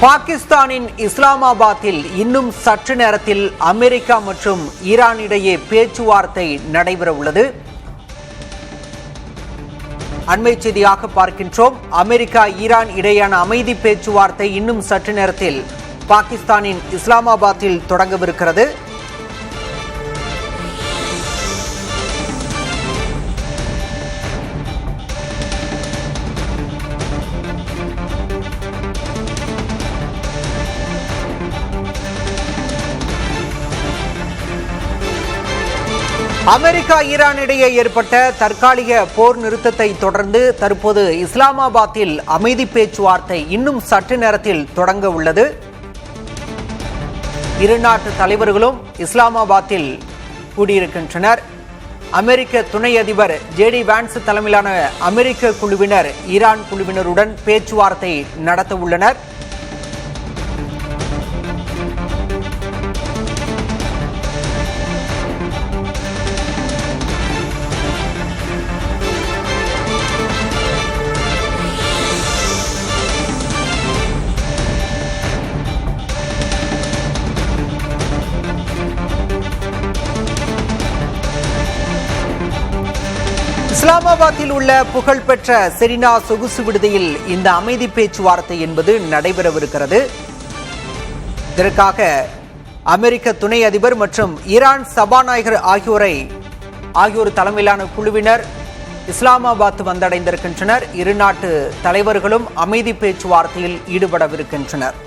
பாகிஸ்தானின் இஸ்லாமாபாத்தில் இன்னும் சற்று நேரத்தில் அமெரிக்கா மற்றும் ஈரான் இடையே பேச்சுவார்த்தை நடைபெற உள்ளது. அண்மை செய்தியாக பார்க்கின்றோம். அமெரிக்கா ஈரான் இடையேயான அமைதி பேச்சுவார்த்தை இன்னும் சற்று நேரத்தில் பாகிஸ்தானின் இஸ்லாமாபாத்தில் தொடங்கவிருக்கிறது. அமெரிக்கா ஈரான் இடையே ஏற்பட்ட தற்காலிக போர் நிறுத்தத்தை தொடர்ந்து தற்போது இஸ்லாமாபாத்தில் அமைதி பேச்சுவார்த்தை இன்னும் சற்று நேரத்தில் தொடங்க உள்ளது. இரு நாட்டு தலைவர்களும் இஸ்லாமாபாத்தில் கூடியிருக்கின்றனர். அமெரிக்க துணை அதிபர் ஜேடி வான்ஸ் தலைமையிலான அமெரிக்க குழுவினர் ஈரான் குழுவினருடன் பேச்சுவார்த்தை நடத்த உள்ளனர். இஸ்லாமாபாத்தில் உள்ள புகழ்பெற்ற செரினா சொகுசு விடுதியில் இந்த அமைதி பேச்சுவார்த்தை என்பது நடைபெறவிருக்கிறது. இதற்காக அமெரிக்க துணை அதிபர் மற்றும் ஈரான் சபாநாயகர் ஆகியோர் தலைமையிலான குழுவினர் இஸ்லாமாபாத் வந்தடைந்திருக்கின்றனர். இரு நாட்டு தலைவர்களும் அமைதி பேச்சுவார்த்தையில் ஈடுபடவிருக்கின்றனர்.